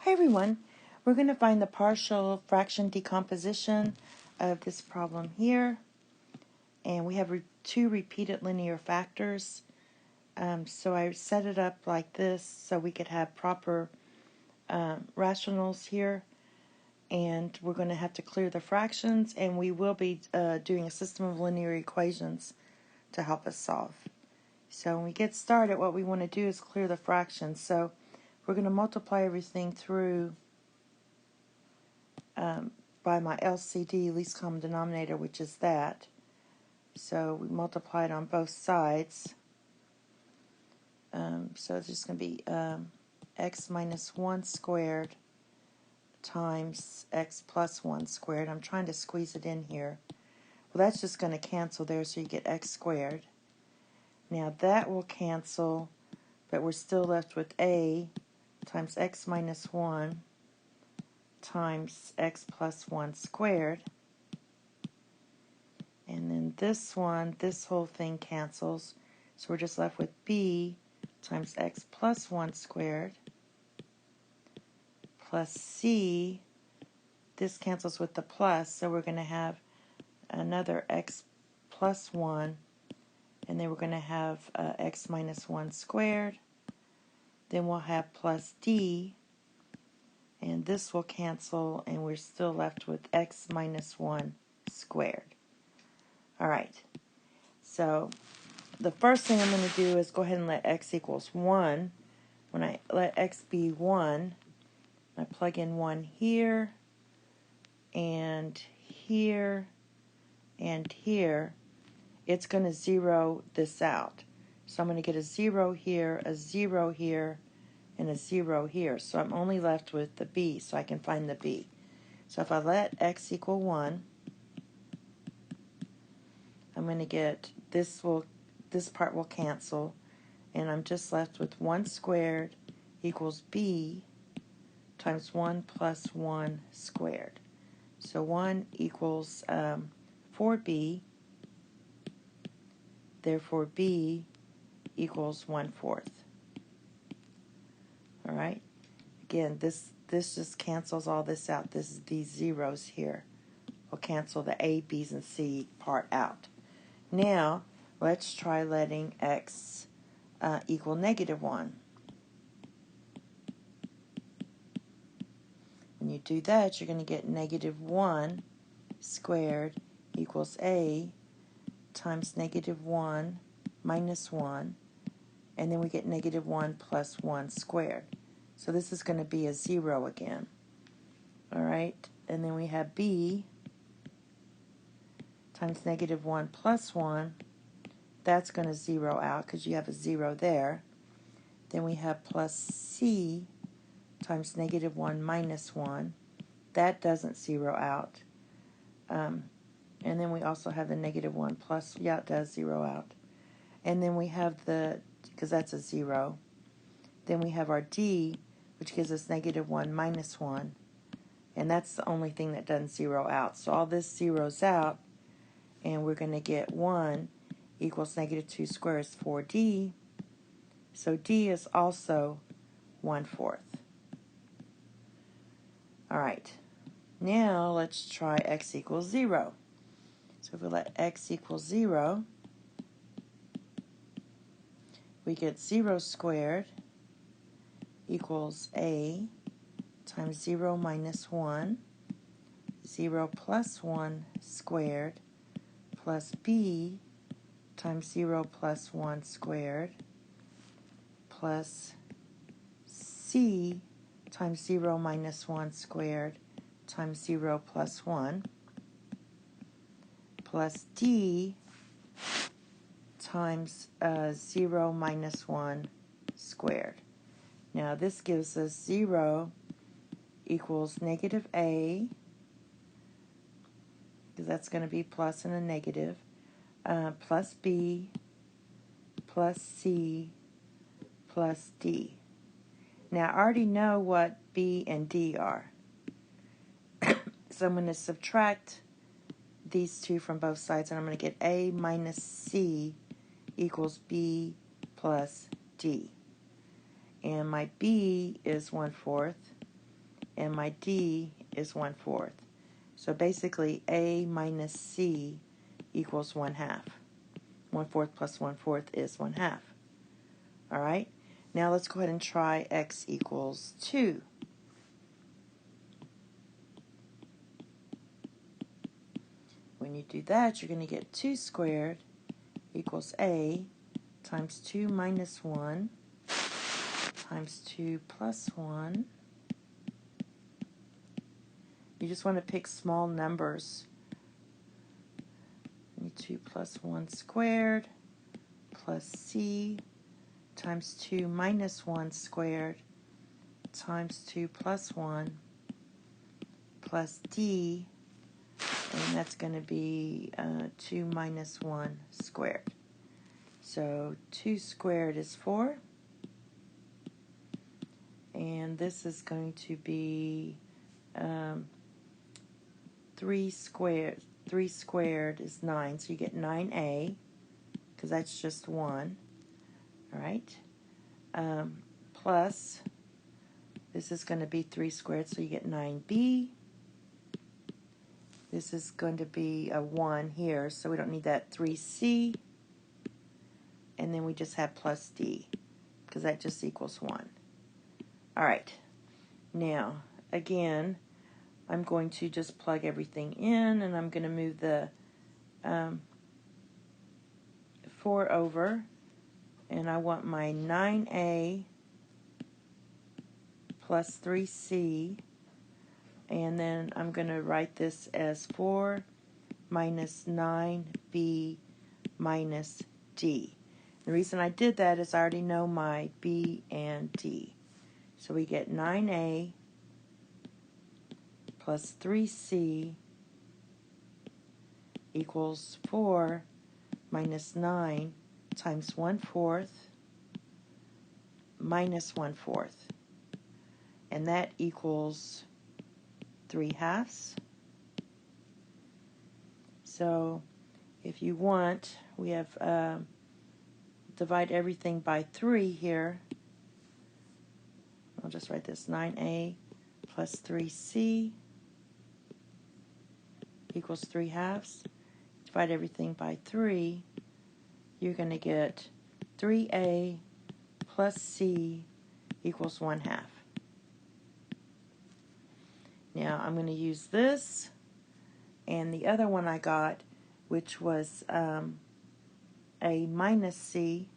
Hi everyone, we're going to find the partial fraction decomposition of this problem here, and we have two repeated linear factors. So I set it up like this so we could have proper rationals here, and we're going to have to clear the fractions, and we will be doing a system of linear equations to help us solve. So when we get started, what we want to do is clear the fractions. So we're going to multiply everything through by my LCD, least common denominator, which is that. So we multiply it on both sides. So it's just going to be x minus 1 squared times x plus 1 squared. I'm trying to squeeze it in here. Well, that's just going to cancel there, so you get x squared. Now that will cancel, but we're still left with a times x minus 1 times x plus 1 squared. And then this one, this whole thing cancels. So we're just left with b times x plus 1 squared plus c. This cancels with the plus, so we're going to have another x plus 1. And then we're going to have x minus 1 squared. Then we'll have plus d. And this will cancel, and we're still left with x minus 1 squared. All right. So the first thing I'm going to do is go ahead and let x equals 1. When I let x be 1, I plug in 1 here, and here, and here. It's going to zero this out. So I'm going to get a 0 here, a 0 here, and a 0 here. So I'm only left with the b, so I can find the b. So if I let x equal 1, I'm going to get this part will cancel, and I'm just left with 1 squared equals b times 1 plus 1 squared. So 1 equals 4b, therefore b equals 1/4. All right. Again, this just cancels all this out. These zeros here will cancel the a, b's, and c part out. Now, let's try letting x equal -1. When you do that, you're going to get -1 squared equals a times -1 minus 1, and then we get -1 plus 1 squared. So this is going to be a 0 again. All right, and then we have b times -1 plus 1. That's going to zero out because you have a 0 there. Then we have plus c times -1 minus 1. That doesn't zero out. And then we also have the -1 plus, yeah, it does zero out. And then we have because that's a 0. Then we have our d, which gives us -1 minus 1. And that's the only thing that doesn't zero out. So all this zeroes out, and we're going to get 1 equals -2 squared is 4d. So d is also 1/4. All right. Now let's try x equals 0. So if we let x equal 0, we get 0 squared equals a times 0 minus 1, 0 plus 1 squared, plus b times 0 plus 1 squared, plus c times 0 minus 1 squared times 0 plus 1, plus d times 0 minus 1 squared. Now this gives us 0 equals -a, because that's going to be plus and a negative, plus b, plus c, plus d. Now I already know what b and d are. So I'm going to subtract these two from both sides, and I'm going to get a minus c equals b plus d. And my b is 1/4, and my D is 1/4. So basically, A minus C equals 1/2. 1/4 plus 1/4 is 1/2. All right, now let's go ahead and try x equals 2. When you do that, you're going to get 2 squared equals A times 2 minus 1 times 2 plus 1. You just want to pick small numbers. 2 plus 1 squared plus C times 2 minus 1 squared times 2 plus 1 plus D, and that's going to be 2 minus 1 squared. So 2 squared is 4, and this is going to be 3 squared. 3 squared is 9, so you get 9A, because that's just 1. All right. Plus, this is going to be 3 squared, so you get 9B. This is going to be a 1 here, so we don't need that 3C. And then we just have plus D, because that just equals 1. All right. Now, again, I'm going to just plug everything in, and I'm going to move the 4 over, and I want my 9A plus 3C, and then I'm going to write this as 4 minus 9B minus D. The reason I did that is I already know my B and D. So we get 9A plus 3C equals 4 minus 9 times 1/4 minus 1/4. And that equals 3/2. So if you want, we have divide everything by 3 here. I'll just write this 9A plus 3C equals 3/2. Divide everything by 3. You're going to get 3A plus C equals 1/2. Now I'm going to use this and the other one I got, which was A minus C.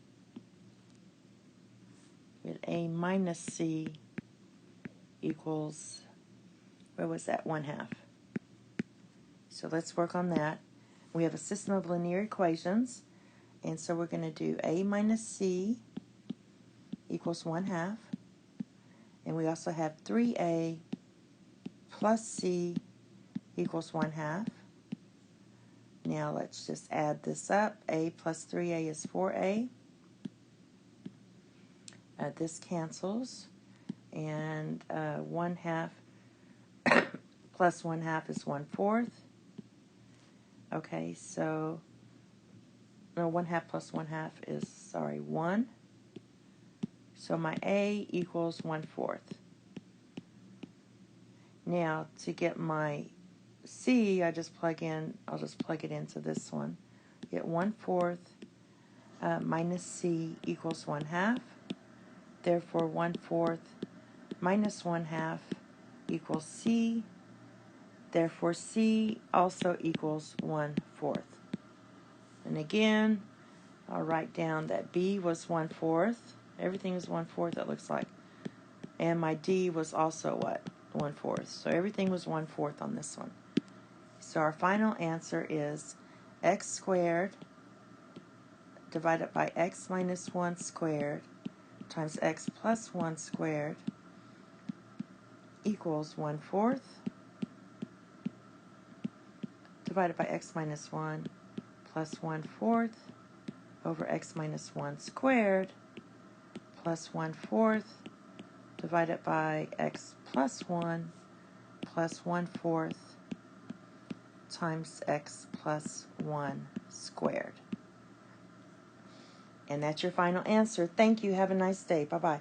A minus C equals, where was that, 1/2. So let's work on that. We have a system of linear equations, and so we're going to do A minus C equals 1/2, and we also have 3A plus C equals 1/2. Now let's just add this up. A plus 3A is 4A. This cancels, and 1/2 plus 1/2 is 1/4. Okay, so no, 1/2 plus 1/2 is, 1. So my A equals 1/4. Now to get my C, I'll just plug it into this one. Get 1/4 minus C equals 1/2. Therefore, 1/4 minus 1/2 equals C. Therefore, C also equals 1/4. And again, I'll write down that B was 1/4. Everything is 1/4, it looks like. And my D was also what? 1/4. So everything was 1/4 on this one. So our final answer is x squared divided by x minus 1 squared times x plus 1 squared equals 1/4 divided by x minus 1 plus 1/4 over x minus 1 squared plus 1/4 divided by x plus 1 plus 1/4 times x plus 1 squared. And that's your final answer. Thank you. Have a nice day. Bye-bye.